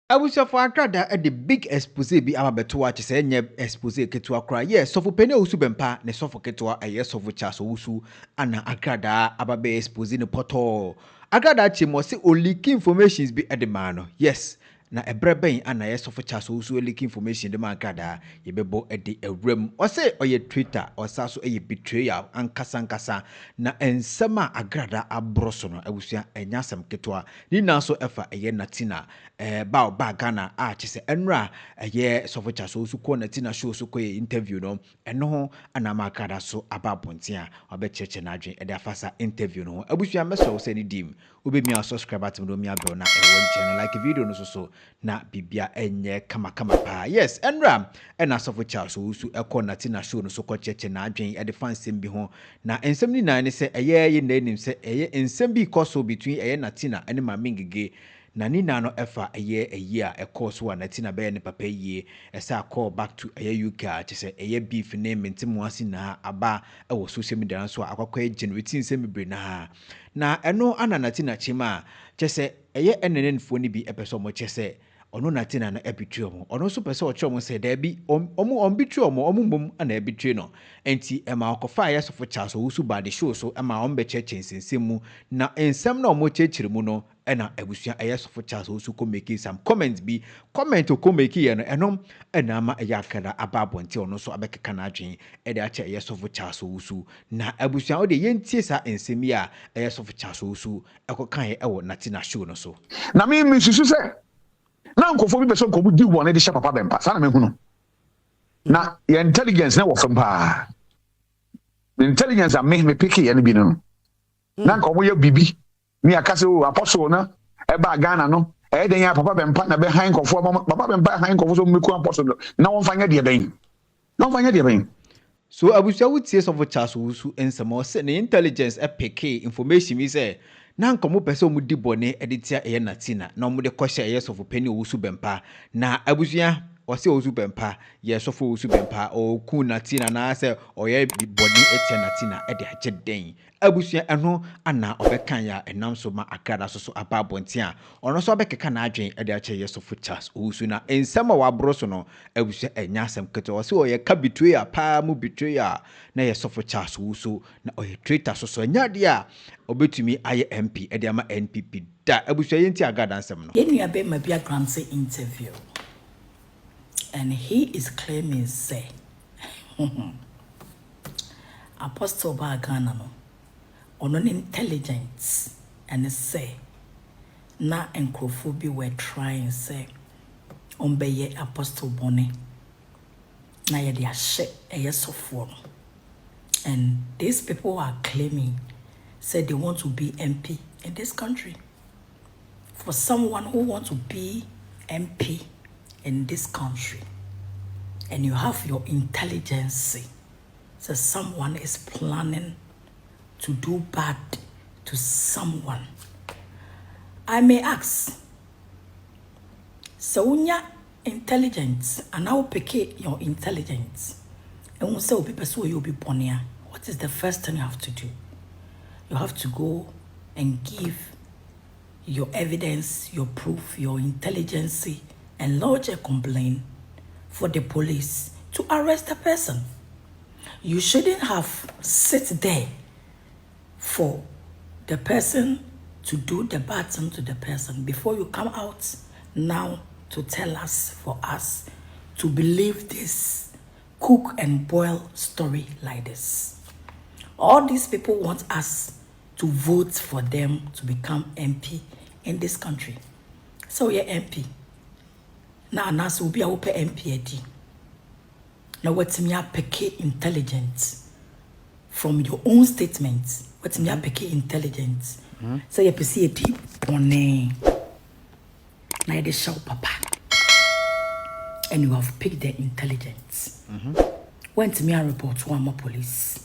Owusu for Agradaa at the big expose be our beto watch say nye expose ketua kra. Yes, Sofo Owusu Bempah ne Sofo ketua a yes Sofo Charles Owusu ana Agradaa ababe expose ne poto. Agradaa chimo se o leak informations be at the man. Yes. Na ebreben ana yes Sofo Charles Owusu leak information de man Agradaa yebebo e de ewrem. O say oye Twitter o sa so eye betrayal ankasa na ensema Agradaa abroso no Owusu enyasem ketua. Ni na so efa eye Natina ba Ghana chese enra Sofo Charles Owusu ko Natina show so ko interview no eno ho ana makada so ababontia obecheche na adwen e da fasa interview no abusua meso se ni dim obemi a subscribe atem do mi abro na ewo channel like video no so na bibia enye kama pa. Yes, enra ena Sofo Charles Owusu ko Natina show no so ko cheche na adwen e de fansem bi ho na ensem ni nan ne se ye na nim se ensem bi koso between Natina ene ma mingige Natina no efa a course one Natina be ne papa ye esa call back to UK chese beef name ntimuasi na aba e social media so akwakwaa generating semi na eno ana Natina chima chese enenenfo ni bi epeso mo chese ono Natina na ebitwe mo ono so pese o chom se da bi omu bitwe mo omumom ana ebitwe no enti ema okofa ya Sofo Charles Owusu ba de show so ema ombe cheche nsensemu na ensem na omo chechire mu no ena ebusua Sofo Charles Owusu ko make some comments bi comment ko make ye no enom ena ma Agradaa ababonti ono so abekeka na adwen e de ache Sofo Charles Owusu na ebusua o de yentie sa ensemi a Sofo Charles Owusu ekokan ye ewo Natina show no so na me susu se na nkofo bi beso nkobu di won de Papa Bempah sa na me hunu na your intelligence na wo fam pa intelligence a me pick ye no bi no na nkomo ye bibi ni akase o apostle na e ba Ghana no e den ya Papa Bempah na be han nkofo Papa Bempah han nkofo so meku apostle na won fanya de ben so abusia wutie Sofo Charles Owusu ensemo se ne intelligence e pick information mi say na nkomo pese o mudi bone editia Natina na o mude kwhye Sofo Owusu Bempah na abusia ose Owusu Bempah Sofo Owusu Bempah o ku Natina na se oye bone etia Natina e de ache den abusia eno ana obekan ya enam so ma Agradaa so ababontia ono so obekeka na adwen e de ache Sofo Charles Owusu na ensema wa broso no abusia enya asem keto ose oye ka betrayal pa mu betrayal na Sofo Charles Owusu na oye traitor so enya de a obetumi aye MP e de ama NPP da abusia yenti Agradaa nsem no yenu be ma bia grant interview and he is claiming say Apostle ba Ghana no on intelligence and say na enkrofo bi were trying say on be Apostle Bonnie na ye dia shit Sofo and these people are claiming say they want to be MP in this country. For someone who wants to be MP in this country and you have your intelligence, so someone is planning to do bad to someone, I may ask, so when you're intelligence and I'll pick your intelligence and we'll say you'll be born here, what is the first thing you have to do? You have to go and give your evidence, your proof, your intelligence, and lodge a complaint for the police to arrest the person. You shouldn't have sit there for the person to do the bad thing to the person before you come out now to tell us, for us to believe this cook and boil story like this. All these people want us to vote for them to become MP in this country. So you're MP. Now Nas will be a open MP. Now what's me pick intelligence from your own statements? What's me pick intelligence? So you see a deep one. Now they show Papa. And you have picked the intelligence. Went to me a report to one police.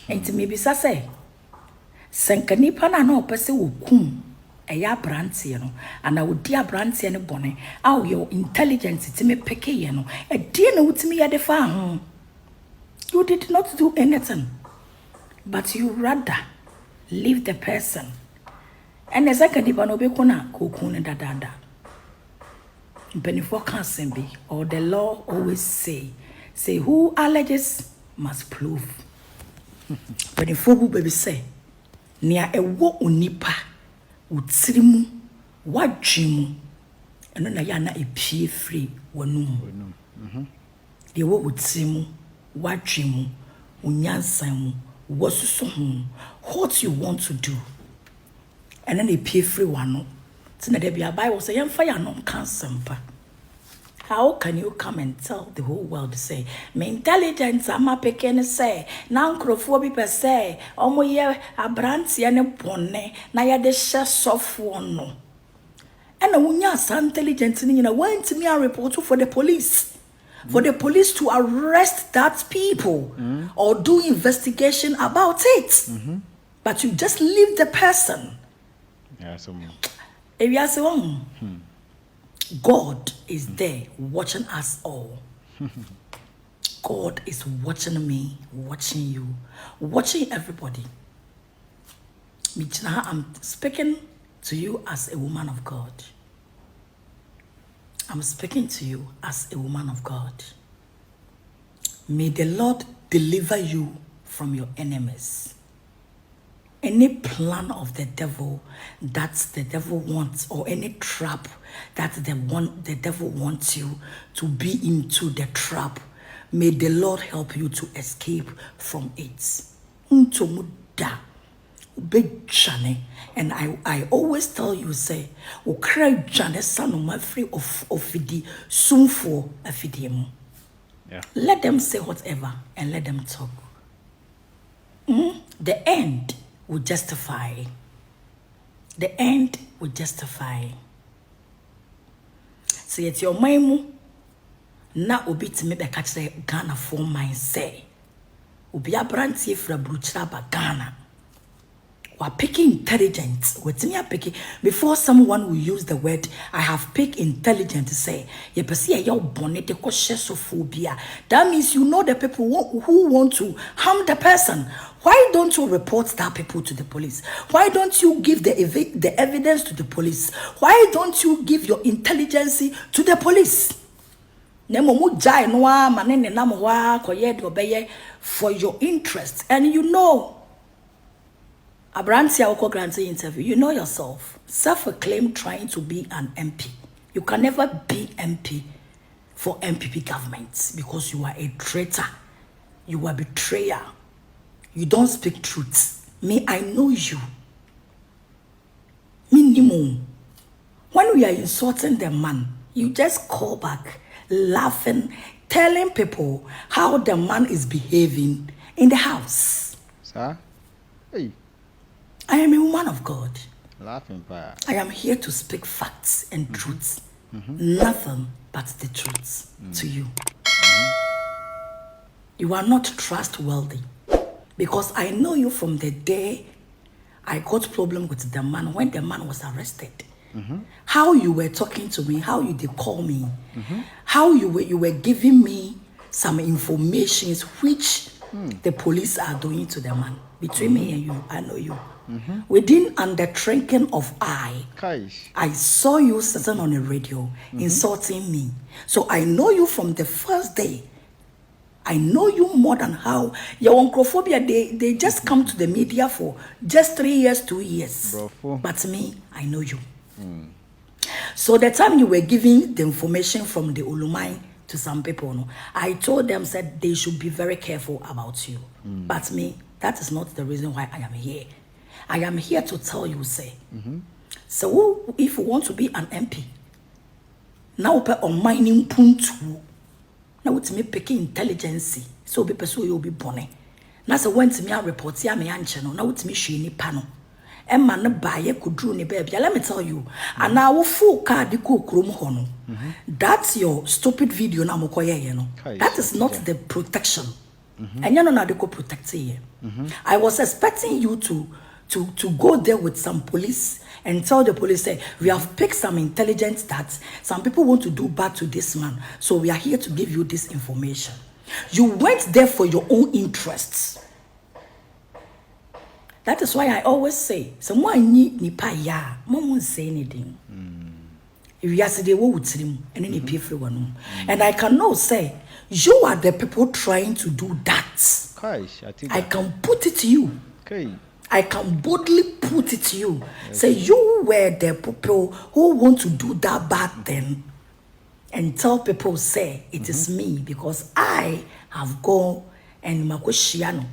And to me be say Senkani pana no pese wo kum eya brantie no ana wo dia brantie ne bone aw your intelligence ti me peke ye no e die na wutimi ye de fa ho. You did not do anything, but you rather leave the person and the second pana obe kuna ko kun ne dadada Benefore can't be, or the law always say who alleges must prove. Benefore who baby say, near a wo unipa, utsirimu, wajimu, and then yana a pie free wanum. The wo utsirimu, wajimu, unyansamu, wasusuhum, what you want to do, and then a pie free one. So there be a Bible say, "I'm fire no can't." How can you come and tell the whole world, say, me intelligence, I'm a pequeno say, now crofo per se, omo ye a branty and a bonnet, na ya de share Sofo no. And a wunya intelligence in a went to me a report for the police. For the police to arrest that people or do investigation about it. But you just leave the person. Yeah, so If you are saying, God is there watching us all. God is watching me, watching you, watching everybody. I'm speaking to you as a woman of God. I'm speaking to you as a woman of God. May the Lord deliver you from your enemies. Any plan of the devil that the devil wants, or any trap that the devil wants you to be into the trap, may the Lord help you to escape from it. And I always tell you, say, ukra jane sanoma free of the Sofo afidiem. Let them say whatever and let them talk. The end will justify. The end will justify. Say it's your maimu. Na obi timi be catch say Ghana for mine say. Obi abrantie fra bruchra ba Ghana. We're picking intelligence. Before someone will use the word, I have picked intelligence to say, that means you know the people who want to harm the person. Why don't you report that people to the police? Why don't you give the evidence to the police? Why don't you give your intelligence to the police? For your interest. And you know, Abrantia Oko Granty interview, you know yourself. Self-acclaimed trying to be an MP. You can never be MP for MPP government because you are a traitor. You are a betrayer. You don't speak truth. Me, I know you. Minimum. When we are insulting the man, you just call back, laughing, telling people how the man is behaving in the house. Sir? Hey. I am a woman of God. Laughing, pa. I am here to speak facts and truths. Nothing but the truths to you. You are not trustworthy. Because I know you from the day I got problem with the man when the man was arrested. How you were talking to me, how you did call me, how you were giving me some information which the police are doing to the man. Between me and you, I know you. Within under trinking of eye, I saw you sitting on the radio insulting me. So I know you from the first day. I know you more than how your oncophobia, they just come to the media for just 3 years, 2 years. But me, I know you. So the time you were giving the information from the Olumai to some people, I told them said they should be very careful about you. But me, that is not the reason why I am here. I am here to tell you, say, so if you want to be an MP, now pay on mining puntu. Now it's me picking intelligence, so be pursue you'll be bonny. Now so when to me I report ya me anchano, now it's me shiny panel. And man buy could drew ni baby. Let me tell you, and now full car the cook room hono. That's your stupid video now mokoye, you know. That is not the protection. And you know now they could protect you. I was expecting you to go there with some police and tell the police, say, we have picked some intelligence that some people want to do bad to this man. So we are here to give you this information. You went there for your own interests. That is why I always say, someone need nipa ya, mom won't say anything. yesterday wo wutirim and then pay free one. And I can now say you are the people trying to do that. I can put it to you. Okay. I can boldly put it to you. Say you were the people who want to do that bad thing and tell people say it is me because I have gone and Makoshiano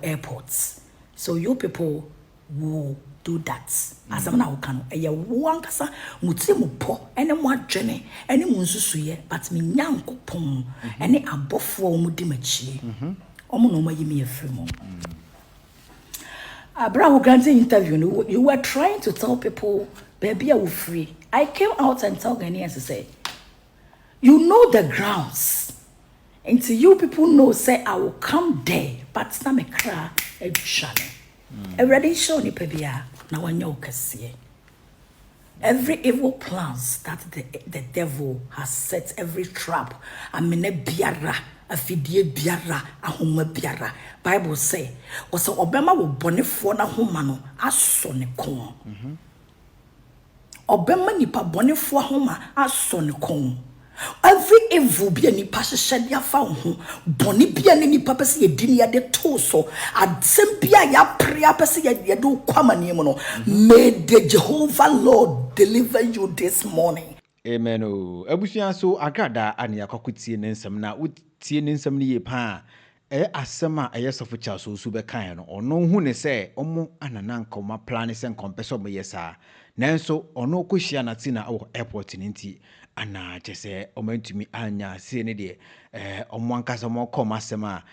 airports. So you people will do that. As I'm now can a one kasa mutimu po any more journey any munsusuye but me nyanko pon any abofo mudimachi. No ma yimi efremo. Abraham granting interview, you were trying to tell people, baby, are free. I came out and told Ghanaians to say, you know the grounds. Until you people know, say, I will come there, but it's not a cry, a channel. Already shown you, baby, now I know can see. Every evil plans that the devil has set, every trap, I mean, a biara. Afidie biara ahoma biara Bible say was obema wo bonefo na homa no aso ne kon obema nipa bonefo ahoma aso ne kon every evil bi nipa hyehyɛ dia fa ho bone bia ne nipa pese ye dini ya de to so adem bia ya prea pese ye do kwamane mu no may the Jehovah Lord deliver you this morning. Amen. Abusuan so Agradaa ane akokotie ne nsɛm na wotie ne nsɛm ne ye pa asɛm a ɛyɛ Sofo Charles Owusu bɛkan no ɔno hu ne sɛ ɔmo anana nkɔma plan sɛ nkɔmpɛ ɔmo yɛ saa nanso ɔno kɔhyia Natina wɔ airport ne nti ana kyɛ sɛ ɔmo ntumi anya se ne deɛ ɔmo ankasa ɔmo kɔm asɛm a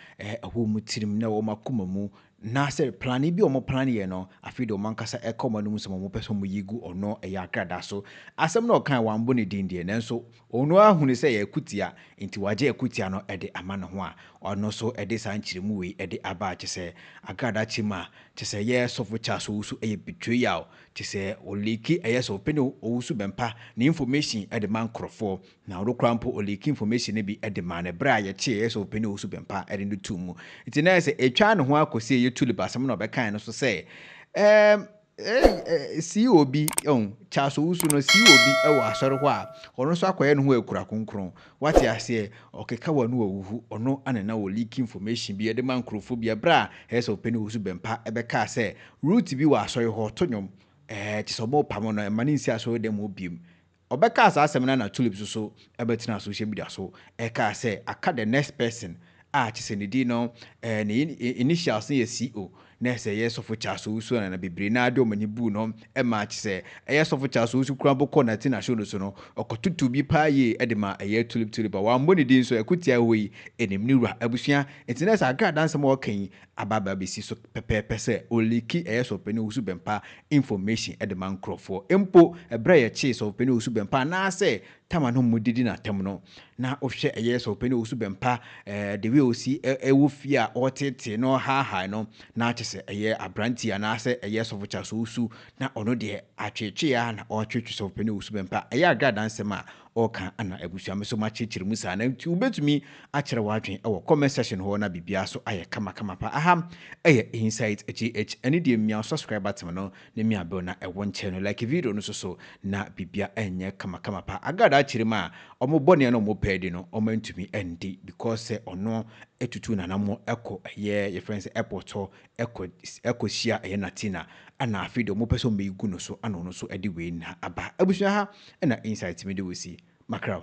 ɛwɔ mu tirim na ɔmo akoma mu na sɛ plan bi ɔmo plan yɛ no afi de ɔmo ankasa ɛkɔma no mu sɛ ɔmo pɛ sɛ ɔmo yigu ɔno ɛyɛ Agradaa so asɛm na ɔkan wambo ne din deɛ nanso ɔno ahunu sɛ yɛ kutia nti wagye kutia no ɛde ama ne ho a ɔno so ɛde saa nkyerɛmu wei ɛde aba kyɛ sɛ Agradaa kyima kyɛ sɛ yɛ Sofo Charles Owusu ɛyɛ betrayal kyɛ sɛ oliki ɛyɛ sɛ ɔpɛne Owusu Bempah ne information ɛde ma nkorɔfoɔ na ɔdo kora mpo oliki information ne bi ɛde ma ne brɛ a yɛkye ɛyɛ sɛ ɔpɛne Owusu Bempah ɛde no tu mu nti na sɛ etwa ne ho akɔsi yɛ tulip asɛm na ɔbɛkan no so sɛ CEO bi Charles Owusu no CEO bi ɛwɔ asɔre hɔ a ɔno so akɔyɛ no ho akura konkron wate ase ɔkeka wɔ no wɔwu ɔno anena wɔ leak information bi ɛde ma nkrofo bi ɛbra ɛsɛ ɔpɛne Owusu Bempah ɛbɛka sɛ route bi wɔ asɔre hɔ to nwom tisɔbɔ pam no ɛma ne nsi asɔre dem obiem ɔbɛka saa asɛm na tulip so ɛbɛtena social media so ɛka sɛ aka the next person a kyese ne di no ne initials ne yɛ CEO na sɛ yɛ Sofo Charles Owusu na bebre na ade omani bu no ɛma kyese ɛyɛ Sofo Charles Owusu kura bɔkɔ Natina show no so no ɔkɔtutu bi pa ye ɛde ma ɛyɛ tulip wa mbɔ ne din so ɛkutia hɔ yi enim ne wura abusua etina sɛ Agradaa nsɛm ɔkan ababa besi so pɛpɛpɛ sɛ oliki ɛyɛ sɛ ɔpɛne Owusu Bempah information ɛde ma nkrɔfoɔ empo ɛbrɛ yɛ kye sɛ ɔpɛne Owusu Bempah na sɛ tama no mudidi na tem no na ohwɛ ɛyɛ sɛ ɔpɛne Owusu Bempah the way osi ɛwɔ fie a ɔtete no ha no na kyɛ sɛ ɛyɛ abranti ana sɛ ɛyɛ Sofo Charles Owusu na ɔno deɛ atwetwe ya na ɔtwetwe sɛ ɔpɛne Owusu Bempah ɛyɛ Agradaa nsɛm a ɔka ana abusua me so ma kyerɛkyerɛ mu saa na nti wobɛtumi akyerɛ wadwen ɛwɔ comment section hɔ na bibia so ayɛ kama pa aha ɛyɛ insight HH ɛne deɛ mmia subscribe button no na mmia bell na ɛwɔ nkyɛn no like video no so na bibia ɛnyɛ kama pa Agradaa kyerɛ mu a ɔmo bɔne na ɔmo pɛdi no ɔmo ntumi ɛndi because sɛ ɔno etutu nanamo ɛkɔ ɛyɛ yɛ friends airport hɔ ɛkɔ hyia ɛyɛ Natina ana afi de ɔmo pɛ sɛ ɔmo yigu no so ana ɔno so ɛde wei na aba abusua ha ɛna insight me de wɔ si makraw